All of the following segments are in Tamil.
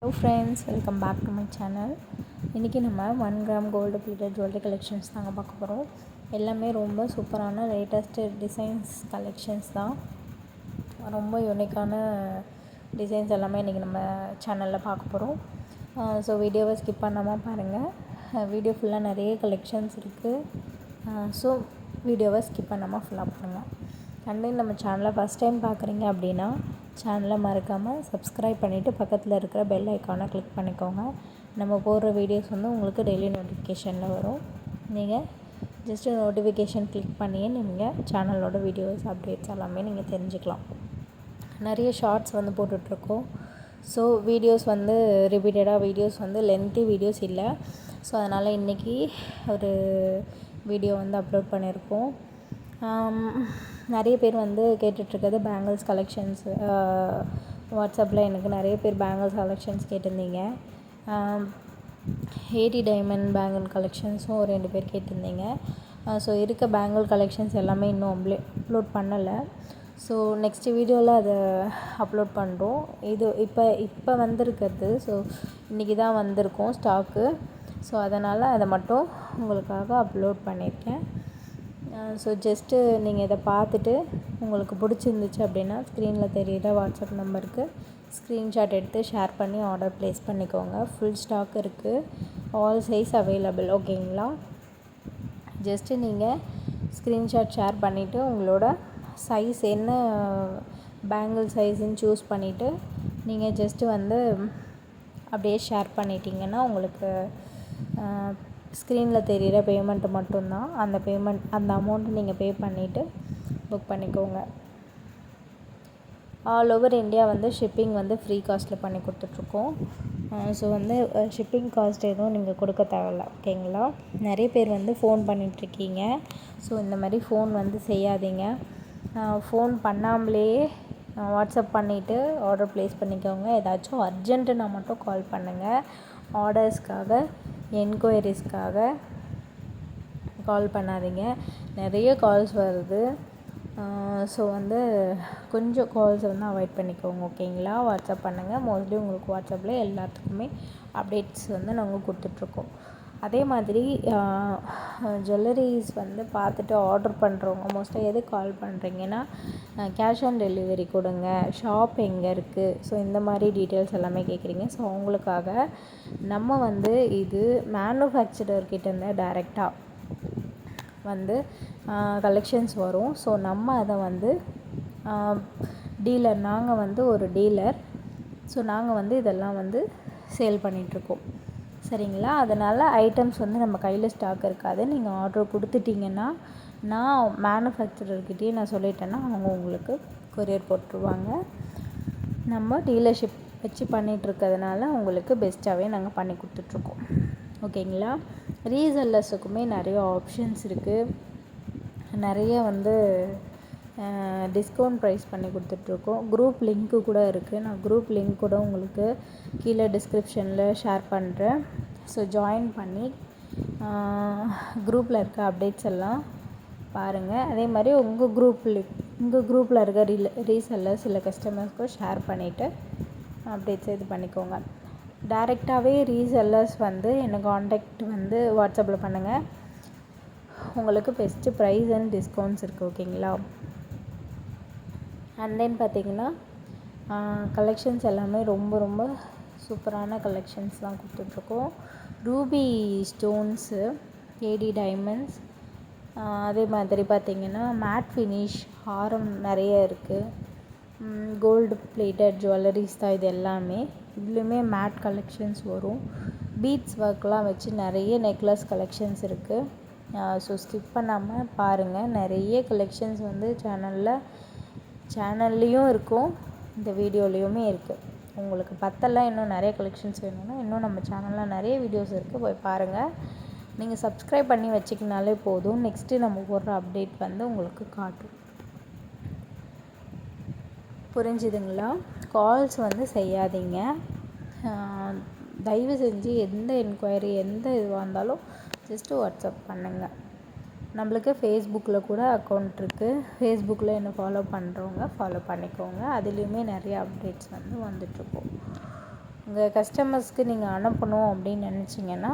Hello friends, welcome back to my channel. இன்றைக்கி நம்ம 1 gram gold plated jewellery collections நாங்கள் பார்க்க போகிறோம். எல்லாமே ரொம்ப சூப்பரான லேட்டஸ்ட்டு டிசைன்ஸ் கலெக்ஷன்ஸ் தான். ரொம்ப யூனிக்கான டிசைன்ஸ் எல்லாமே இன்றைக்கி நம்ம சேனலில் பார்க்க போகிறோம். ஸோ வீடியோவை ஸ்கிப் பண்ணாமல் பாருங்கள். வீடியோ ஃபுல்லாக நிறைய கலெக்ஷன்ஸ் இருக்குது. ஸோ வீடியோவை ஸ்கிப் பண்ணாமல் ஃபுல்லாக பாருங்கள். அண்ட் நம்ம சேனலை ஃபஸ்ட் டைம் பார்க்குறீங்க அப்படின்னா சேனலை மறக்காமல் சப்ஸ்கிரைப் பண்ணிவிட்டு பக்கத்தில் இருக்கிற பெல் ஐக்கானை கிளிக் பண்ணிக்கோங்க. நம்ம போடுற வீடியோஸ் உங்களுக்கு டெய்லி நோட்டிஃபிகேஷனில் வரும். நீங்கள் ஜஸ்ட்டு நோட்டிஃபிகேஷன் கிளிக் பண்ணியே நீங்கள் சேனலோட வீடியோஸ் அப்டேட்ஸ் எல்லாமே நீங்கள் தெரிஞ்சுக்கலாம். நிறைய ஷார்ட்ஸ் போட்டுட்ருக்கோம். ஸோ வீடியோஸ் ரிப்பீட்டடாக வீடியோஸ் லென்த்தி வீடியோஸ் இல்லை. ஸோ அதனால் இன்றைக்கி ஒரு வீடியோ அப்லோட் பண்ணியிருக்கோம். நிறைய பேர் கேட்டுட்ருக்கிறது பேங்கிள்ஸ் கலெக்ஷன்ஸ். வாட்ஸ்அப்பில் எனக்கு நிறைய பேர் பேங்கிள்ஸ் கலெக்ஷன்ஸ் கேட்டிருந்தீங்க. 80 டைமண்ட் பேங்கிள் கலெக்ஷன்ஸும் 2 பேர் கேட்டிருந்தீங்க. ஸோ இருக்க பேங்கிள் கலெக்ஷன்ஸ் எல்லாமே இன்னும் அப்லோட் பண்ணலை. ஸோ நெக்ஸ்ட் வீடியோவில் அதை அப்லோட் பண்ணுறோம். இது இப்போ வந்திருக்கிறது. ஸோ இன்றைக்கி தான் வந்திருக்கோம் ஸ்டாக்கு. ஸோ அதனால் அதை மட்டும் உங்களுக்காக அப்லோட் பண்ணியிருக்கேன். ஸோ ஜஸ்ட்டு நீங்கள் இதை பார்த்துட்டு உங்களுக்கு பிடிச்சிருந்துச்சு அப்படின்னா ஸ்க்ரீனில் தெரிகிற வாட்ஸ்அப் நம்பருக்கு ஸ்க்ரீன்ஷாட் எடுத்து ஷேர் பண்ணி ஆர்டர் ப்ளேஸ் பண்ணிக்கோங்க. ஃபுல் ஸ்டாக் இருக்குது. All size available. ஓகேங்களா? ஜஸ்ட்டு நீங்கள் ஸ்க்ரீன்ஷாட் ஷேர் பண்ணிவிட்டு உங்களோட சைஸ் என்ன பேங்கிள் சைஸுன்னு சூஸ் பண்ணிவிட்டு நீங்கள் ஜஸ்ட்டு அப்படியே ஷேர் பண்ணிட்டீங்கன்னா உங்களுக்கு ஸ்க்ரீனில் தெரிகிற பேமெண்ட்டு மட்டும்தான். அந்த அமௌண்ட்டு நீங்கள் பே பண்ணிவிட்டு புக் பண்ணிக்கோங்க. All over India shipping free காஸ்ட்டில் பண்ணி கொடுத்துட்ருக்கோம். ஸோ ஷிப்பிங் காஸ்ட் எதுவும் நீங்கள் கொடுக்க தேவையில்ல. ஓகேங்களா? நிறைய பேர் ஃபோன் பண்ணிகிட்ருக்கீங்க. ஸோ இந்த மாதிரி ஃபோன் செய்யாதீங்க. ஃபோன் பண்ணாமலே வாட்ஸ்அப் பண்ணிவிட்டு ஆர்டர் ப்ளேஸ் பண்ணிக்கோங்க. ஏதாச்சும் அர்ஜென்ட்டுனா மட்டும் கால் பண்ணுங்கள். ஆர்டர்ஸ்க்காக என்கொயரிஸ்க்காக கால் பண்ணாதீங்க. நிறைய கால்ஸ் வருது. ஸோ கொஞ்சம் கால்ஸ் அவாய்ட் பண்ணிக்கோங்க. ஓகேங்களா? வாட்ஸ்அப் பண்ணுங்கள். மோஸ்ட்லி உங்களுக்கு வாட்ஸ்அப்பில் எல்லாத்துக்குமே அப்டேட்ஸ் நாங்கள் கொடுத்துட்ருக்கோம். அதே மாதிரி ஜுவல்லரிஸ் பார்த்துட்டு ஆர்டர் பண்ணுறவங்க மோஸ்ட்டாக எதுக்கு கால் பண்ணுறீங்கன்னா கேஷ் ஆன் டெலிவரி கொடுங்க, ஷாப் எங்கே இருக்குது, ஸோ இந்த மாதிரி டீட்டெயில்ஸ் எல்லாமே கேட்குறீங்க. ஸோ அவங்களுக்காக நம்ம இது மேனுஃபேக்சரர்கிட்டேருந்து டைரெக்டாக கலெக்ஷன்ஸ் வரும். ஸோ நம்ம அதை டீலர், நாங்கள் ஒரு டீலர். ஸோ நாங்கள் இதெல்லாம் சேல் பண்ணிகிட்ருக்கோம். சரிங்களா? அதனால் ஐட்டம்ஸ் நம்ம கையில் ஸ்டாக் இருக்காது. நீங்கள் ஆர்டர் கொடுத்துட்டிங்கன்னா நான் மேனுஃபேக்சரர்கிட்டயே நான் சொல்லிட்டேன்னா அவங்க உங்களுக்கு கொரியர் போட்டுருவாங்க. நம்ம டீலர்ஷிப் வச்சு பண்ணிகிட்ருக்கிறதுனால உங்களுக்கு பெஸ்ட்டாகவே நாங்கள் பண்ணி கொடுத்துட்ருக்கோம். ஓகேங்களா? ரீசெல்லர்ஸுக்குமே நிறைய ஆப்ஷன்ஸ் இருக்குது. நிறைய டிஸ்கவுண்ட் ப்ரைஸ் பண்ணி கொடுத்துட்ருக்கோம். குரூப் லிங்க்கு கூட இருக்குது. நான் குரூப் லிங்க் கூட உங்களுக்கு கீழே டிஸ்கிரிப்ஷனில் ஷேர் பண்ணுறேன். ஸோ ஜாயின் பண்ணி குரூப்பில் இருக்க அப்டேட்ஸ் எல்லாம் பாருங்கள். அதே மாதிரி உங்கள் குரூப்பில் இருக்க ரீசெல்லர்ஸ் இல்லை கஸ்டமர்ஸ்க்கும் ஷேர் பண்ணிவிட்டு அப்டேட்ஸ் இது பண்ணிக்கோங்க. டைரெக்டாகவே ரீசெல்லர்ஸ் என்னை காண்டாக்ட் வாட்ஸ்அப்பில் பண்ணுங்கள். உங்களுக்கு பெஸ்ட்டு ப்ரைஸ் அண்ட் டிஸ்கவுண்ட்ஸ் இருக்குது. ஓகேங்களா? அண்ட் தென் பார்த்திங்கன்னா கலெக்ஷன்ஸ் எல்லாமே ரொம்ப ரொம்ப சூப்பரான கலெக்ஷன்ஸ் தான் கொடுத்துட்ருக்கோம். ரூபி ஸ்டோன்ஸு, 80 டைமண்ட்ஸ், அதே மாதிரி பார்த்திங்கன்னா மேட் ஃபினிஷ் ஹாரம் நிறைய இருக்குது. கோல்டு பிளேட்டட் ஜுவல்லரிஸ் தான் இது எல்லாமே. இதுலேயுமே மேட் கலெக்ஷன்ஸ் வரும். பீட்ஸ் ஒர்க்லாம் வச்சு நிறைய நெக்லஸ் கலெக்ஷன்ஸ் இருக்குது. ஸோ ஸ்கிப் பண்ணாமல் பாருங்கள். நிறைய கலெக்ஷன்ஸ் சேனல்லையும் இருக்கும், இந்த வீடியோலேயுமே இருக்குது. உங்களுக்கு பத்தெல்லாம் இன்னும் நிறைய கலெக்ஷன்ஸ் வேணும்னா இன்னும் நம்ம சேனலில் நிறைய வீடியோஸ் இருக்குது, போய் பாருங்கள். நீங்கள் சப்ஸ்கிரைப் பண்ணி வச்சிக்கினாலே போதும். நெக்ஸ்ட்டு நம்ம போடுற அப்டேட் உங்களுக்கு காட்டும். புரிஞ்சுதுங்களா? கால்ஸ் செய்யாதீங்க. தயவு செஞ்சு எந்த என்கொயரி எந்த இதுவாக இருந்தாலும் ஜஸ்ட்டு வாட்ஸ்அப் பண்ணுங்கள். நம்மளுக்கு ஃபேஸ்புக்கில் கூட அக்கௌண்ட் இருக்குது. ஃபேஸ்புக்கில் என்ன ஃபாலோ பண்ணுறவங்க ஃபாலோ பண்ணிக்கோங்க. அதுலேயுமே நிறைய அப்டேட்ஸ் வந்துட்டுருக்கோம். உங்கள் கஸ்டமர்ஸ்க்கு நீங்கள் அனுப்பணும் அப்படின்னு நினச்சிங்கன்னா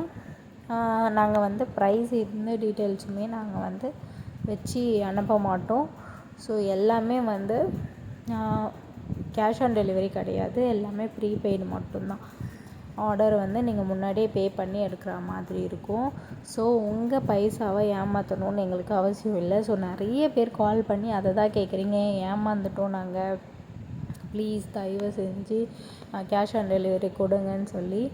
நாங்கள் வந்து ப்ரைஸ் இந்த டீட்டெயில்ஸுமே நாங்கள் வந்து வச்சு அனுப்ப மாட்டோம். ஸோ எல்லாமே வந்து கேஷ் ஆன் டெலிவரி கிடையாது, எல்லாமே ப்ரீபெய்டு மட்டும்தான். ஆர்டர் வந்து நீங்கள் முன்னாடியே பே பண்ணி எடுக்கிற மாதிரி இருக்கும். ஸோ உங்கள் பைசாவை ஏமாற்றணும்னு எங்களுக்கு அவசியம் இல்லை. ஸோ நிறைய பேர் கால் பண்ணி அதை தான் கேட்குறீங்க, ஏமாந்துட்டோம் நாங்கள், ப்ளீஸ் தயவு செஞ்சு கேஷ் ஆன் டெலிவரி கொடுங்கன்னு சொல்லி.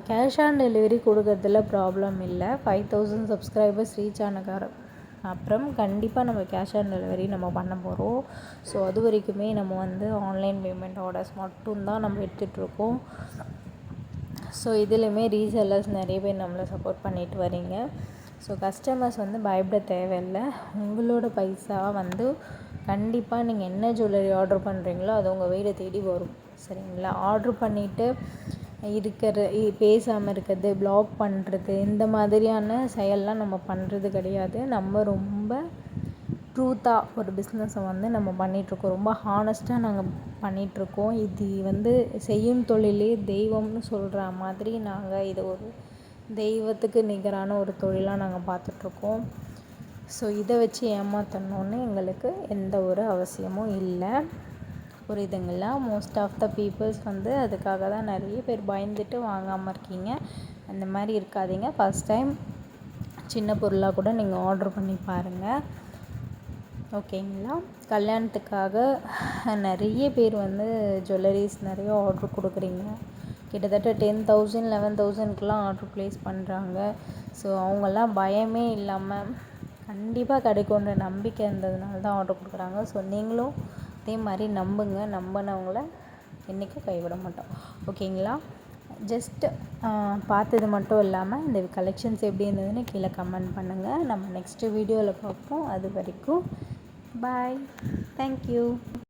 கேஷ் ஆன் டெலிவரி கொடுக்கறதுல ப்ராப்ளம் இல்லை. 5000 சப்ஸ்கிரைபர்ஸ் ரீச் ஆனக்கார அப்புறம் கண்டிப்பாக நம்ம கேஷ் ஆன் டெலிவரி நம்ம பண்ண போகிறோம். ஸோ அது வரைக்குமே நம்ம வந்து ஆன்லைன் பேமெண்ட் ஆர்டர்ஸ் மட்டும்தான் நம்ம எடுத்துகிட்ருக்கோம். ஸோ இதுலேயுமே ரீசெல்லர்ஸ் நிறைய பேர் நம்மளை சப்போர்ட் பண்ணிட்டு வரீங்க. ஸோ கஸ்டமர்ஸ் வந்து பயப்பட தேவையில்லை. உங்களோட பைசா வந்து கண்டிப்பாக நீங்கள் என்ன ஜுவல்லரி ஆர்டர் பண்ணுறீங்களோ அது உங்கள் வீடை தேடி வரும். சரிங்களா? ஆர்டர் பண்ணிவிட்டு பேசாமல் இருக்கிறது, பிளாக் பண்ணுறது, இந்த மாதிரியான செயல்லாம் நம்ம பண்ணுறது கிடையாது. நம்ம ரொம்ப ட்ரூத்தாக ஒரு பிஸ்னஸை வந்து நம்ம பண்ணிகிட்ருக்கோம். ரொம்ப ஹானஸ்ட்டாக நாங்கள் பண்ணிகிட்ருக்கோம். இது வந்து செய்யும் தொழிலே தெய்வம்னு சொல்கிற மாதிரி நாங்கள் இதை ஒரு தெய்வத்துக்கு நிகரான ஒரு தொழிலாக நாங்கள் பார்த்துட்ருக்கோம். ஸோ இதை வச்சு ஏமாற்றணுன்னு எங்களுக்கு எந்த ஒரு அவசியமும் இல்லை. புரியுதுங்களா? மோஸ்ட் ஆஃப் த பீப்புள்ஸ் வந்து அதுக்காக தான் நிறைய பேர் பயந்துட்டு வாங்காமல் இருக்கீங்க. அந்த மாதிரி இருக்காதீங்க. ஃபஸ்ட் டைம் சின்ன பொருளாக கூட நீங்கள் ஆர்டர் பண்ணி பாருங்கள். ஓகேங்களா? கல்யாணத்துக்காக நிறைய பேர் வந்து ஜுவல்லரிஸ் நிறைய ஆர்டர் கொடுக்குறீங்க. கிட்டத்தட்ட 10,000 11,000க்குலாம் ஆர்டர் ப்ளேஸ் பண்ணுறாங்க. ஸோ அவங்கெல்லாம் பயமே இல்லாமல் கண்டிப்பாக கிடைக்குன்ற நம்பிக்கை இருந்ததுனால தான் ஆர்டர் கொடுக்குறாங்க. ஸோ நீங்களும் அதே மாதிரி நம்புங்க. நம்பினவங்கள என்றைக்கும் கைவிட மாட்டோம். ஓகேங்களா? ஜஸ்ட்டு பார்த்தது மட்டும் இல்லாமல் இந்த கலெக்ஷன்ஸ் எப்படி இருந்ததுன்னு கீழே கமெண்ட் பண்ணுங்கள். நம்ம நெக்ஸ்ட்டு வீடியோவில் பார்ப்போம். அது வரைக்கும் பாய். தேங்க்யூ.